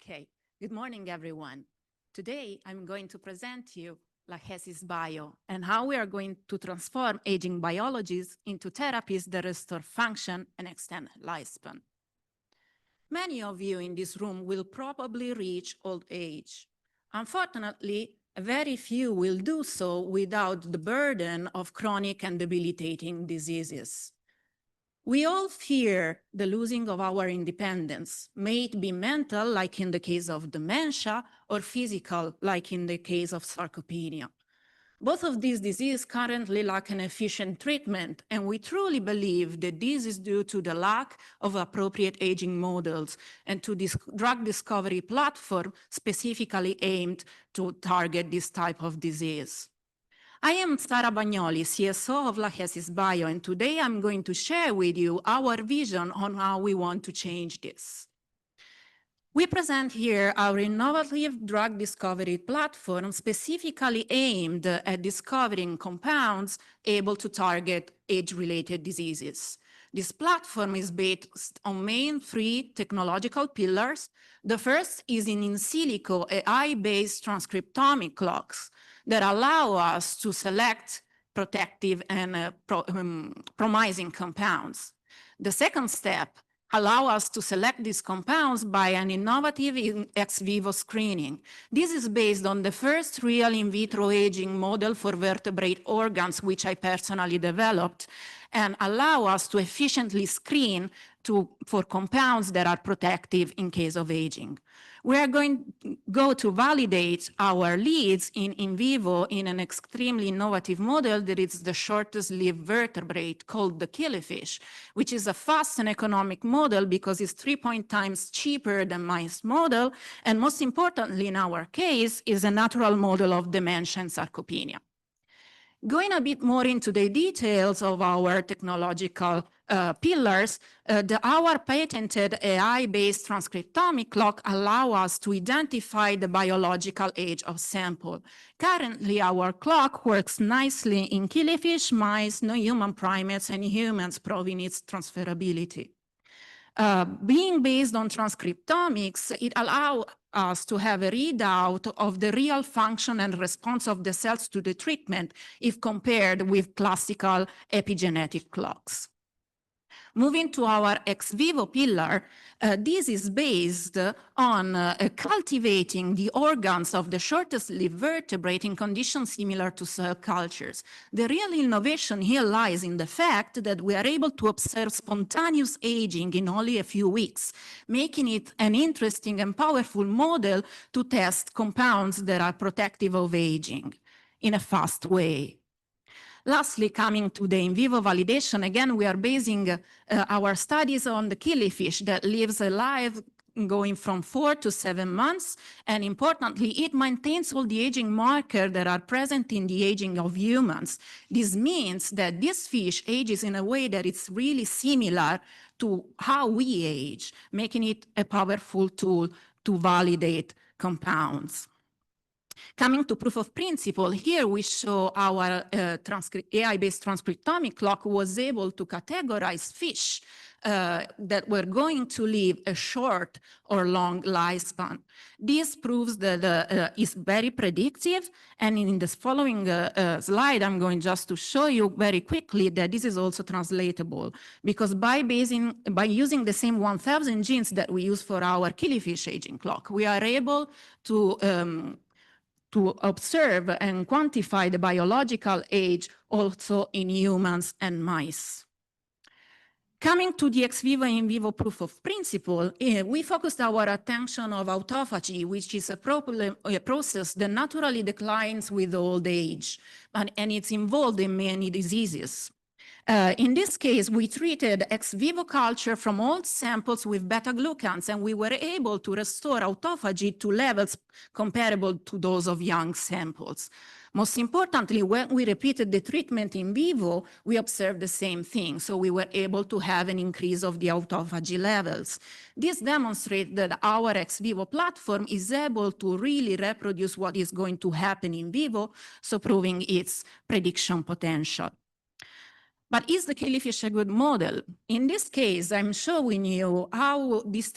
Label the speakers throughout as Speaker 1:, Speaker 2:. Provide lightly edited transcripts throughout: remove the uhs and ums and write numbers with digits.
Speaker 1: Okay, good morning, everyone. Today, I'm going to present to you Lachesis Bio and how we are going to transform aging biologies into therapies that restore function and extend lifespan. Many of you in this room will probably reach old age. Unfortunately, very few will do so without the burden of chronic and debilitating diseases. We all fear the losing of our independence, may it be mental, like in the case of dementia, or physical, like in the case of sarcopenia. Both of these diseases currently lack an efficient treatment, and we truly believe that this is due to the lack of appropriate aging models and to this drug discovery platform specifically aimed to target this type of disease. I am Sara Bagnoli, CSO of Lachesis Bio, and today I'm going to share with you our vision on how we want to change this. We present here our innovative drug discovery platform specifically aimed at discovering compounds able to target age-related diseases. This platform is based on main three technological pillars. The first is in silico AI-based transcriptomic clocks that allow us to select protective and promising compounds. The second step allows us to select these compounds by an innovative ex vivo screening. This is based on the first real in vitro aging model for vertebrate organs, which I personally developed, and allow us to efficiently screen for compounds that are protective in case of aging. We are going to validate our leads in vivo in an extremely innovative model that is the shortest lived vertebrate called the killifish, which is a fast and economic model because it's 3 times cheaper than mice model, and most importantly in our case is a natural model of dementia and sarcopenia. Going a bit more into the details of our technological pillars, our patented AI-based transcriptomic clock allows us to identify the biological age of sample. Currently, our clock works nicely in killifish, mice, non-human primates, and humans, proving its transferability. Being based on transcriptomics, it allows us to have a readout of the real function and response of the cells to the treatment if compared with classical epigenetic clocks. Moving to our ex vivo pillar, this is based on cultivating the organs of the shortest lived vertebrate in conditions similar to cell cultures. The real innovation here lies in the fact that we are able to observe spontaneous aging in only a few weeks, making it an interesting and powerful model to test compounds that are protective of aging in a fast way. Lastly, coming to the in vivo validation, again, we are basing our studies on the killifish that lives alive going from 4 to 7 months. And importantly, it maintains all the aging markers that are present in the aging of humans. This means that this fish ages in a way that it's really similar to how we age, making it a powerful tool to validate compounds. Coming to proof of principle, here we show our AI-based transcriptomic clock was able to categorize fish that were going to live a short or long lifespan. This proves that it's very predictive, and in this following slide, I'm going just to show you very quickly that this is also translatable, because by using the same 1,000 genes that we use for our killifish aging clock, we are able to observe and quantify the biological age also in humans and mice. Coming to the ex vivo in vivo proof of principle, we focused our attention on autophagy, which is a process that naturally declines with old age, and it's involved in many diseases. In this case, we treated ex vivo culture from old samples with beta-glucans, and we were able to restore autophagy to levels comparable to those of young samples. Most importantly, when we repeated the treatment in vivo, we observed the same thing. So we were able to have an increase of the autophagy levels. This demonstrates that our ex vivo platform is able to really reproduce what is going to happen in vivo, so proving its prediction potential. But is the killifish a good model? In this case, I'm showing you how he's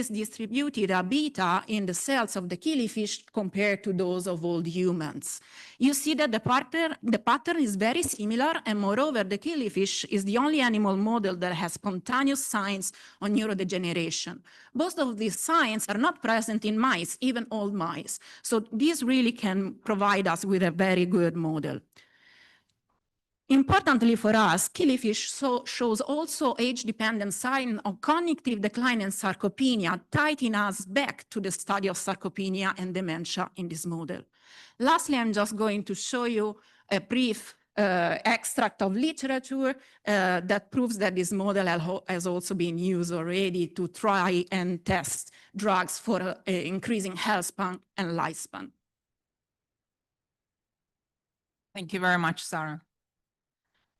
Speaker 1: distributed a beta in the cells of the killifish compared to those of old humans. You see that the pattern is very similar, and moreover, the killifish is the only animal model that has spontaneous signs on neurodegeneration. Most of these signs are not present in mice, even old mice. So this really can provide us with a very good model. Importantly for us, killifish shows also age-dependent sign of cognitive decline and sarcopenia, tying us back to the study of sarcopenia and dementia in this model. Lastly, I'm just going to show you a brief extract of literature that proves that this model has also been used already to try and test drugs for increasing health span and lifespan.
Speaker 2: Thank you very much, Sarah.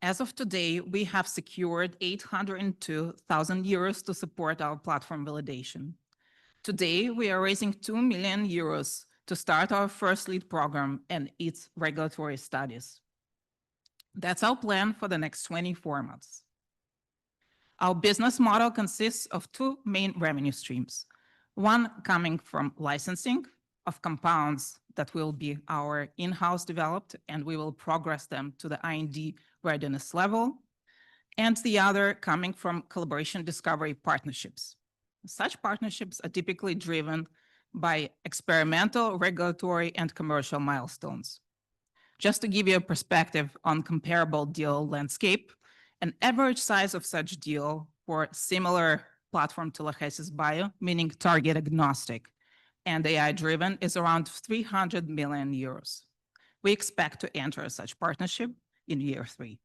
Speaker 2: As of today, we have secured 802,000 euros to support our platform validation. Today, we are raising 2 million euros to start our first lead program and its regulatory studies. That's our plan for the next 24 months. Our business model consists of two main revenue streams, one coming from licensing of compounds that will be our in-house developed, and we will progress them to the IND readiness level, and the other coming from collaboration discovery partnerships. Such partnerships are typically driven by experimental, regulatory, and commercial milestones. Just to give you a perspective on comparable deal landscape, an average size of such deal for similar platform to Lachesis Bio, meaning target agnostic and AI-driven, is around 300 million euros. We expect to enter such partnership in year 3.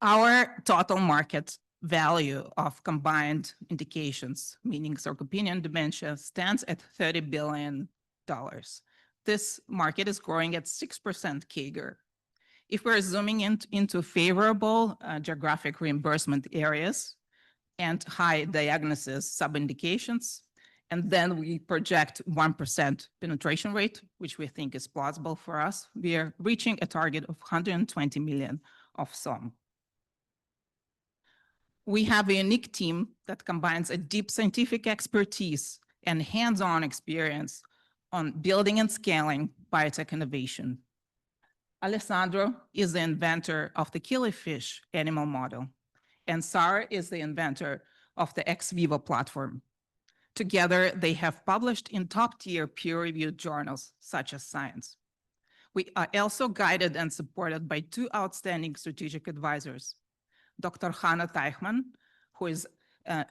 Speaker 2: Our total market value of combined indications, meaning sarcopenia and dementia, stands at $30 billion. This market is growing at 6% CAGR. If we're zooming into favorable geographic reimbursement areas and high diagnosis sub-indications, and then we project 1% penetration rate, which we think is plausible for us, we are reaching a target of 120 million of SOM. We have a unique team that combines a deep scientific expertise and hands-on experience on building and scaling biotech innovation. Alessandro is the inventor of the killifish animal model, and Sarah is the inventor of the vivo platform. Together, they have published in top-tier peer-reviewed journals, such as Science. We are also guided and supported by two outstanding strategic advisors, Dr. Hanna Teichmann, who is a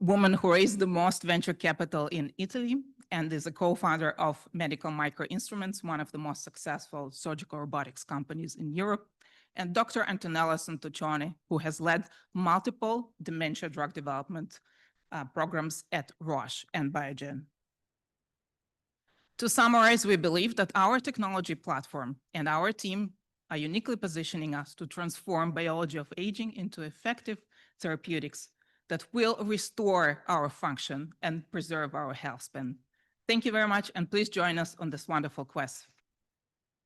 Speaker 2: woman who raised the most venture capital in Italy and is a co-founder of Medical Microinstruments, one of the most successful surgical robotics companies in Europe, and Dr. Antonella Santoccione, who has led multiple dementia drug development programs at Roche and Biogen. To summarize, we believe that our technology platform and our team are uniquely positioning us to transform biology of aging into effective therapeutics that will restore our function and preserve our health span. Thank you very much, and please join us on this wonderful quest.